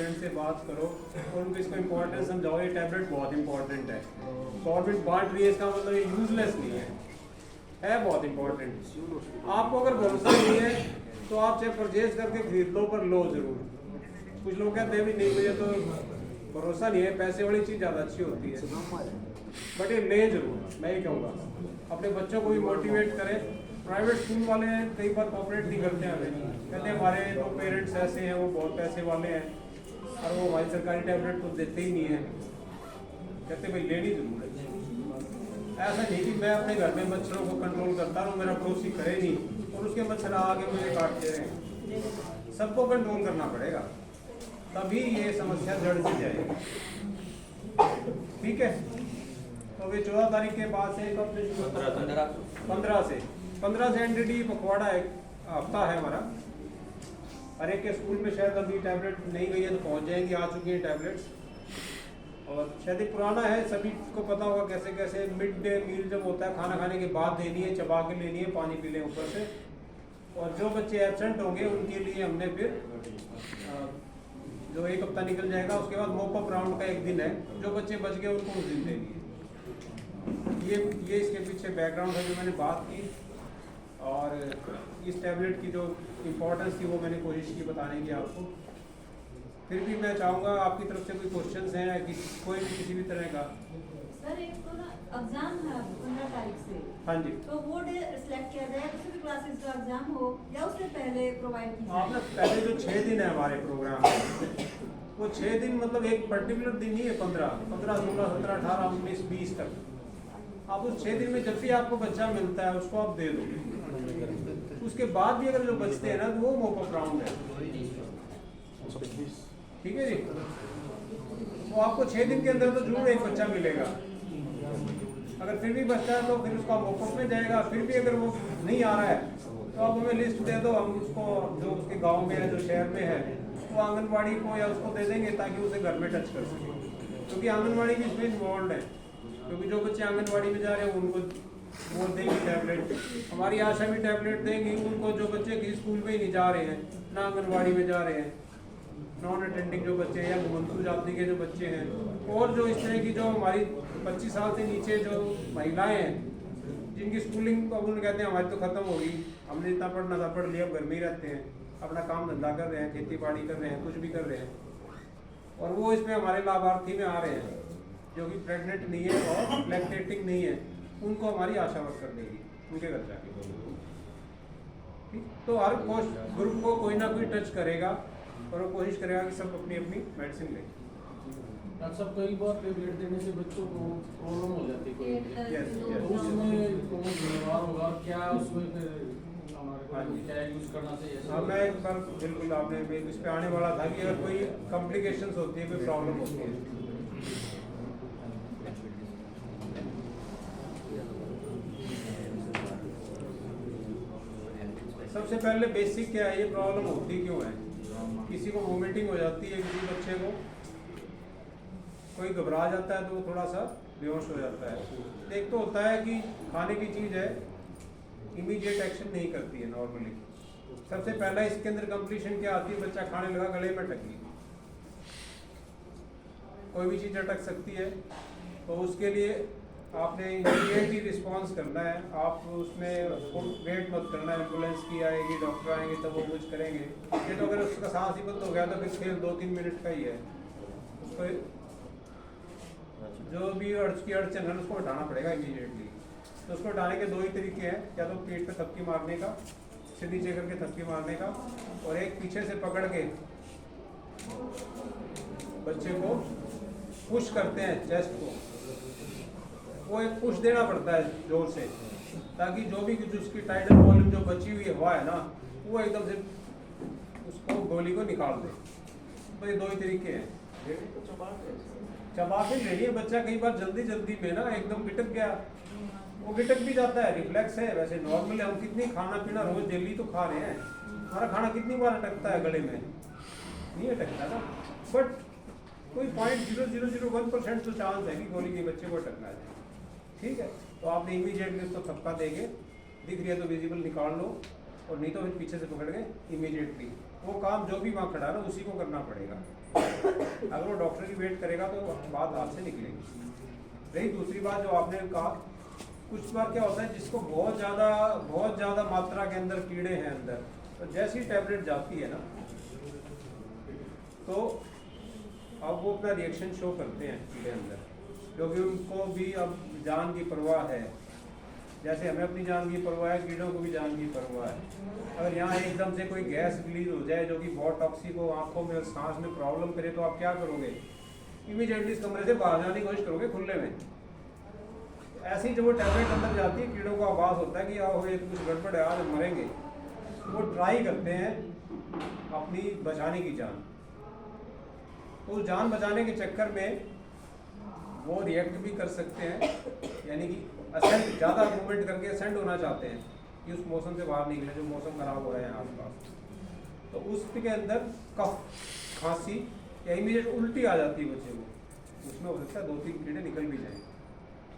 Parents से बात करो और उनको इसका इम्पोर्टेंस समझाओ। ये टैबलेट बहुत इंपॉर्टेंट है, गवर्नमेंट बांट रही है, इसका मतलब ये यूजलेस नहीं है बहुत इंपॉर्टेंट। आपको अगर भरोसा नहीं है तो आप चाहे परचेज करके खरीद लो, पर लो जरूर। कुछ लोग कहते हैं भी नहीं मुझे तो भरोसा नहीं है, पैसे वाली चीज़ ज़्यादा अच्छी होती है, बट ये ले जरूर। मैं ये कहूँगा अपने बच्चों को भी मोटिवेट करें। प्राइवेट स्कूल वाले कई बार कॉपरेट नहीं करते हैं, हमें कहते हैं हमारे तो पेरेंट्स ऐसे हैं, वो बहुत पैसे वाले हैं और वो हमारी सरकारी टैबलेट तो देते ही नहीं है। कहते भाई लेनी जरूर है। ऐसा नहीं कि मैं अपने घर में मच्छरों को कंट्रोल करता रहूँ, मेरा पड़ोसी करे नहीं और उसके मच्छर आके मुझे काटते रहे। सबको कंट्रोल करना पड़ेगा, तभी ये समस्या जड़ से जाएगी। ठीक है, तो वे 14 तारीख के बाद से कब से 15 से एनडीडी पखवाड़ा एक हफ्ता है हमारा। हर एक के स्कूल में शायद अभी टैबलेट नहीं गई है तो पहुंच जाएंगी, आ चुकी हैं टैबलेट्स। और शायद ये पुराना है, सभी को पता होगा कैसे कैसे मिड डे मील जब होता है खाना खाने के बाद देनी है, चबा के लेनी है, पानी पी लें ऊपर से। और जो बच्चे एब्सेंट होंगे उनके लिए हमने फिर जो एक हफ्ता निकल जाएगा उसके बाद मोपअप राउंड का एक दिन है, जो बच्चे बच गए उनको उस दिन देंगे। ये इसके पीछे बैकग्राउंड है जो मैंने बात की। और इस टैबलेट की जो इम्पोर्टेंस थी वो मैंने कोशिश की बताने की आपको। फिर भी मैं चाहूँगा आपकी तरफ से कोई क्वेश्चंस हैं कि कोई भी किसी भी तरह का। सर एक तो ना एग्जाम है 15 तारीख से। हाँ जी, तो वो डे सिलेक्ट किया जाए, किसी भी क्लासेस का एग्जाम हो या उससे पहले प्रोवाइड किया आपने पहले जो 6 दिन है हमारे प्रोग्राम में, वो 6 दिन मतलब एक पर्टिकुलर दिन नहीं है, 15, 16, 17, 18, 19, 20 तक। आप उस 6 दिन में जब भी आपको बच्चा मिलता है उसको आप दे दो। उसके बाद भी अगर जो बचते हैं ना तो वो मोपअप राउंड है। ठीक है जी, तो आपको 6 दिन के अंदर तो जरूर एक बच्चा मिलेगा। अगर फिर भी बच्चा है तो फिर उसका मोपअप में जाएगा। फिर भी अगर वो नहीं आ रहा है तो आप हमें लिस्ट दे दो, हम उसको जो उसके गांव में है, जो शहर में है, तो आंगनबाड़ी को या उसको दे देंगे ताकि उसे घर में टच कर सके। क्योंकि आंगनबाड़ी भी इसमें इन्वॉल्व है, क्योंकि जो बच्चे आंगनबाड़ी में जा रहे हैं उनको वो देंगे टैबलेट। हमारी आशा भी टैबलेट देंगी उनको जो बच्चे किसी स्कूल में ही नहीं जा रहे हैं, ना आंगनबाड़ी में जा रहे हैं, नॉन अटेंडिंग जो बच्चे हैं या घुमंतु जाति के जो बच्चे हैं, और जो इस तरह की जो हमारी 25 साल से नीचे जो महिलाएं हैं जिनकी स्कूलिंग अब उन्हें कहते हैं हमारी तो खत्म होगी, हमने जितना पढ़ना था पढ़ लिया, अब घर में ही रहते हैं, अपना काम धंधा कर रहे हैं, खेती बाड़ी कर रहे हैं, कुछ भी कर रहे हैं, और वो इसमें हमारे लाभार्थी में आ रहे हैं जो कि प्रेग्नेंट नहीं है और लैक्टेटिंग नहीं है, उनको हमारी आशा वर्कर देगी उनके घर जाके। ठीक, तो हर ग्रुप को कोई ना कोई टच करेगा और वो कोशिश करेगा कि सब अपनी अपनी मेडिसिन लें। डॉक्टर साहब कई बार टैबलेट देने से बच्चों को प्रॉब्लम हो जाती है, तो उसमें कौन जिम्मेवार होगा, क्या उसमें फिर हमारे क्या यूज करना चाहिए? हाँ, मैं एक बार बिल्कुल आपने इस पे आने वाला था कि अगर कोई कॉम्प्लिकेशंस होती है, कोई प्रॉब्लम होती है। सबसे पहले बेसिक क्या है, ये प्रॉब्लम होती क्यों है? किसी को वोमिटिंग हो जाती है, किसी बच्चे को कोई घबरा जाता है तो वो थोड़ा सा बेहोश हो जाता है। एक तो होता है कि खाने की चीज़ है, इमीडिएट एक्शन नहीं करती है नॉर्मली। सबसे पहला इसके अंदर कंप्लीशन क्या आती है, बच्चा खाने लगा, गले में अटक गई, कोई भी चीज़ अटक सकती है, तो उसके लिए आपने इमीडिएट ही रिस्पॉन्स करना है। आप उसमें वेट मत करना, एम्बुलेंस की आएगी, डॉक्टर आएंगे तब वो कुछ करेंगे। ये तो अगर उसका सांस ही बंद हो गया तो फिर खेल 2-3 मिनट का ही है। उसको जो भी उसकी अड़चन है उसको हटाना पड़ेगा इमीडिएटली। तो उसको हटाने के 2 ही तरीके हैं, या तो पेट पे थपकी मारने का, सिर नीचे करके थपकी मारने का, और एक पीछे से पकड़ के बच्चे को पुश करते हैं चेस्ट को, वो एक पुश देना पड़ता है जोर से, ताकि जो भी उसकी टाइडल वॉल्यूम जो बची हुई हवा है ना वो एकदम से उसको गोली को निकाल दे। तो ये 2 ही तरीके हैं। चबा के लेनी है। बच्चा कई बार जल्दी में ना एकदम गिटक गया, वो गिटक भी जाता है, रिफ्लेक्स है। वैसे नॉर्मल है, हम कितनी खाना पीना रोज डेली तो खा रहे हैं, हमारा खाना कितनी बार अटकता है गले में, नहीं अटकता ना, बट कोई 0.0001% तो चांस है कि गोली के बच्चे को अटकना है। ठीक है, तो आपने इमीडिएटली उसको थप्पा देके, दिख रही है तो विजिबल निकाल लो, और नहीं तो फिर पीछे से पकड़ के इमीडिएटली वो काम जो भी वहाँ खड़ा है ना उसी को करना पड़ेगा। अगर वो डॉक्टर की वेट करेगा तो बात हाथ से निकलेगी। रही दूसरी बात जो आपने कहा, कुछ बार क्या होता है जिसको बहुत ज़्यादा मात्रा के अंदर कीड़े हैं अंदर, तो जैसी टैबलेट जाती है ना तो अब वो अपना रिएक्शन शो करते हैं कीड़े अंदर, क्योंकि उनको भी अब जान की परवाह है। जैसे हमें अपनी जान की परवाह है, कीड़ों को भी जान की परवाह है। अगर यहाँ एकदम से कोई गैस रिलीज हो जाए जो कि बहुत टॉक्सिक हो, आंखों में और सांस में प्रॉब्लम करे, तो आप क्या करोगे? इमीडिएटली इस कमरे से बाहर जाने की कोशिश करोगे खुले में। ऐसी जब वो टैबलेट अंदर जाती है, कीड़ों को आवाज़ होता है कि आओ ये तो कुछ गड़बड़ है, आज हम मरेंगे। वो ट्राई करते हैं अपनी बचाने की जान। तो उस जान बचाने के चक्कर में वो रिएक्ट भी कर सकते हैं, यानी कि असेंट ज़्यादा मूवमेंट करके असेंट होना चाहते हैं कि उस मौसम से बाहर निकले जो मौसम खराब हो रहा है आसपास। तो उसके अंदर कफ, खांसी या इमीडिएट उल्टी आ जाती है बच्चे को। उसमें हो सकता है 2-3 कीड़े निकल भी जाएँ,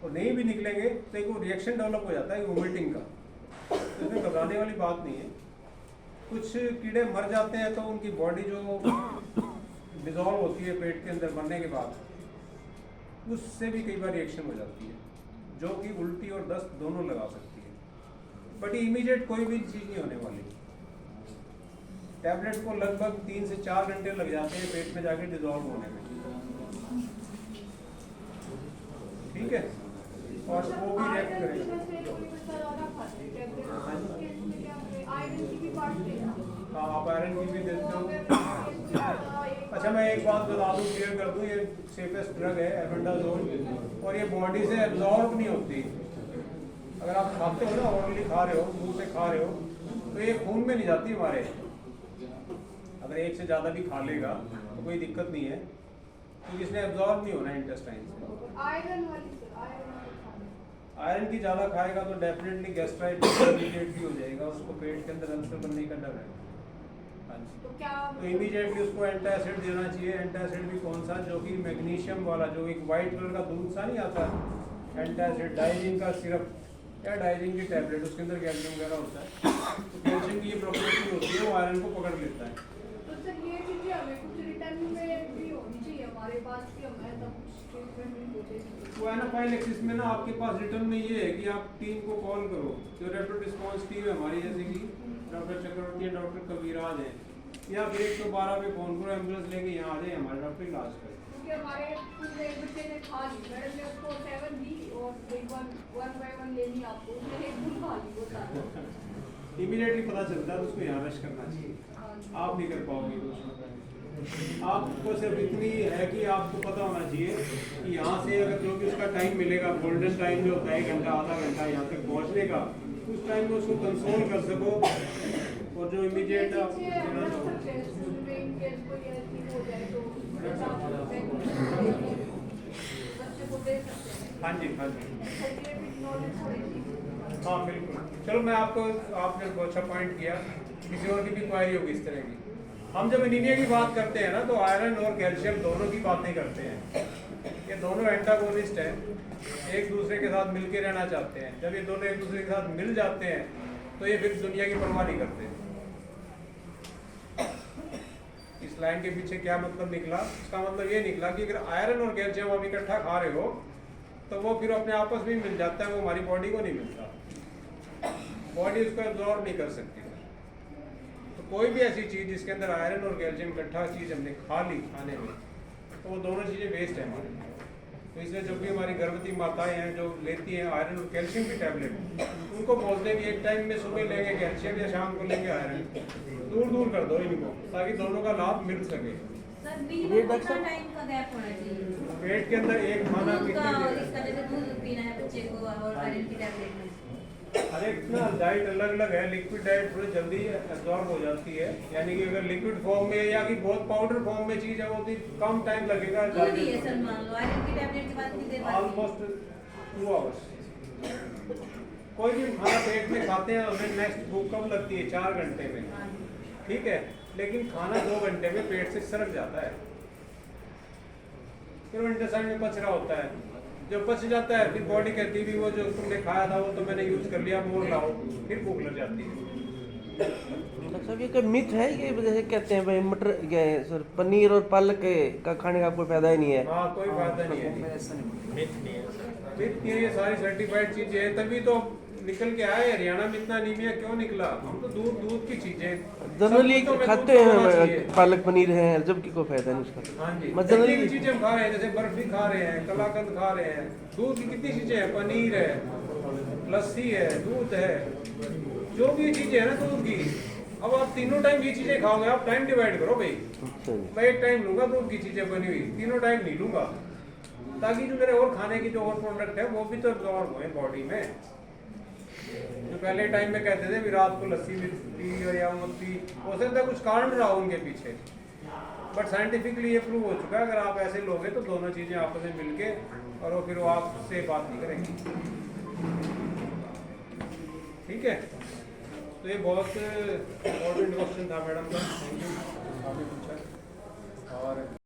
और नहीं भी निकलेंगे तो एक वो रिएक्शन डेवलप हो जाता है वोमिटिंग का। तो इसमें घबराने वाली बात नहीं है। कुछ कीड़े मर जाते हैं तो उनकी बॉडी जो डिजॉल्व होती है पेट के अंदर मरने के बाद, उससे भी कई बार रिएक्शन हो जाती है जो कि उल्टी और दस्त दोनों लगा सकती है। बट इमीडिएट कोई भी चीज़ नहीं होने वाली। टैबलेट को लगभग 3 से 4 घंटे लग जाते हैं पेट में जाके डिजॉल्व होने में, ठीक है, और वो भी रिएक्ट करेगा। हाँ, आप आयरन की भी देते हो। अच्छा, मैं एक बात बता दूँ, क्लियर कर दूँ, ये सेफेस्ट ड्रग है एल्बेंडाजोल, और ये बॉडी से एब्जॉर्ब नहीं होती। अगर आप खाते हो ना, ऑर्डरली खा रहे हो, मुंह से खा रहे हो, तो ये खून में नहीं जाती हमारे। अगर एक से ज़्यादा भी खा लेगा तो कोई दिक्कत नहीं है, क्योंकि इसने एब्जॉर्ब नहीं होना इंटेस्टाइन से। आयरन की ज़्यादा खाएगा तो डेफिनेटली गैस्ट्राइटिस इमीडिएटली हो जाएगा, उसको पेट के अंदर अल्सर बनने का डर है। तो इमीडिएटली उसको एंटासिड देना चाहिए। एंटासिड भी कौन सा? जो कि मैग्नीशियम वाला, जो एक वाइट कलर का दूध सा नहीं आता, एंटासिड, डाइजिन का सिरप या डाइजिन की टैबलेट, उसके अंदर कैल्शियम वगैरह होता है। तो कैल्शियम की ये प्रॉपर्टी होती है, वो आयरन को पकड़ लेता है। तो सर ये चीजें हमें कुछ रिटर्न में भी होनी चाहिए हमारे पास कि हमें तब ट्रीटमेंट हो जाए। वो एनाफाइलेक्सिस में ना आपके पास रिटर्न में ये है कि आप टीम को कॉल करो, जो रैपिड रिस्पांस टीम है हमारी, जैसे कि डॉक्टर चक्रवर्ती है, डॉक्टर कबीराज है, या फिर 112 पे फोन करो, एम्बुलेंस लेके यहाँ आ जाए, हमारे डॉक्टर इलाज करें। क्योंकि हमारे एक बच्चे ने खा ली, मैडम ने उसको 7 दी और एक 1 by 1 लेनी आपको, उसने एक फूल खा ली वो सारा। इमीडिएटली पता चलता है तो उसको यहाँ रश करना चाहिए। आप नहीं कर पाओगे तो उसमें आपको सिर्फ इतनी है कि आपको पता होना चाहिए कि यहाँ से अगर जो भी उसका टाइम मिलेगा, गोल्डन टाइम जो होता है 1 घंटा आधा घंटा यहाँ तक पहुँचने का, उस टाइम में उसको कंसोल कर सको, और जो इमीडिएट हाँ जी हाँ बिल्कुल। चलो, मैं आपने बहुत अच्छा पॉइंट किया। किसी और की भी क्वायरी होगी इस तरह की। हम जब एनीमिया की बात करते हैं ना, तो आयरन और कैल्शियम दोनों की बातें करते हैं। ये दोनों एंटागोनिस्ट हैं, एक दूसरे के साथ मिलके रहना चाहते हैं। जब ये दोनों एक दूसरे के साथ मिल जाते हैं तो ये फिर दुनिया की परवाह नहीं करते। इस लाइन के पीछे क्या मतलब निकला? इसका मतलब ये निकला कि अगर आयरन और कैल्शियम आप इकट्ठा खा रहे हो तो वो फिर अपने आपस में मिल जाता है, वो हमारी बॉडी को नहीं मिलता, बॉडी उसको एब्जॉर्ब नहीं कर सकती। तो कोई भी ऐसी चीज़ जिसके अंदर आयरन और कैल्शियम इकट्ठा चीज़ हमने खा ली खाने में, तो वो दोनों चीज़ें वेस्ट है हमारे लिए। तो इसलिए जब भी हमारी गर्भवती माताएं हैं जो लेती हैं आयरन और कैल्शियम की टैबलेट, उनको बोलते हैं कि एक टाइम में सुबह लेंगे कैल्शियम या शाम को लेंगे आयरन, दूर दूर कर दो इनको, ताकि दोनों का लाभ मिल सके। सर मिनिमम कितना टाइम का गैप होना चाहिए पेट के अंदर एक खाना इसका जैसे दूध पीना है बच्चे को और आयरन की टैबलेट में? हर एक ना डाइट अलग अलग है। लिक्विड डाइट थोड़ी जल्दी एब्जॉर्ब हो जाती है, यानी कि अगर लिक्विड फॉर्म में या कि बहुत पाउडर फॉर्म में चीज़ है वो कम टाइम लगेगा। दूध ही है सर, मान लो आयरन की टैबलेट के बाद कितनी देर बाद? Almost 2 hours. कोई भी खाना पेट में खाते हैं हमें नेक्स्ट भूख कब लगती है? 4 घंटे में, ठीक है, लेकिन खाना 2 घंटे में पेट से सरक जाता है, फिर वो इंटेस्टाइन में पच रहा होता है। जब पच जाता है फिर बॉडी कहती है वो जो तुमने खाया था वो तो मैंने यूज कर लिया, मोर लाओ, फिर भूख लग जाती है। डॉक्टर साहब ये कोई मिथ है ये जैसे कहते हैं भाई मटर ये सर पनीर और पालक का खाने का कोई फायदा ही नहीं है? हाँ, कोई फायदा नहीं है। मिथ नहीं है, ये सारी सर्टिफाइड चीजें हैं, तभी तो निकल के आए। हरियाणा में इतना अनीमिया क्यों निकला? हम तो दूध की चीजें जनरली सब कुछ तो खाते हमें दूध खाना हैं चाहिए। पालक पनीर है जबकि कोई फायदा नहीं उसका। हाँ जी, मैं जितनी भी जनरली चीजें हम खा रहे हैं, जैसे बर्फी खा रहे हैं, कलाकंद खा रहे हैं, दूध की कितनी चीजें हैं, पनीर है, लस्सी है, दूध है, जो भी चीजें है ना दूध की। अब आप तीनों टाइम ये चीजें खाओगे, आप टाइम डिवाइड करो भाई। अच्छा जी। मैं एक टाइम लूंगा दूध की चीजें बनी हुई, तीनों टाइम नहीं लूंगा, ताकि जो मेरे और खाने की जो और प्रोडक्ट है वो भी तो एब्जॉर्ब होए बॉडी में। जो पहले टाइम में कहते थे भी रात को लस्सी भी पी और या मत पी, हो सकता है कुछ कारण रहा हो उनके पीछे, बट साइंटिफिकली ये प्रूव हो चुका है अगर आप ऐसे लोगे तो दोनों चीजें आपस में मिलके और वो फिर वो आपसे बात नहीं करेंगी। ठीक है, तो ये बहुत इम्पोर्टेंट क्वेश्चन था मैडम का, थैंक यू आपने पूछा। और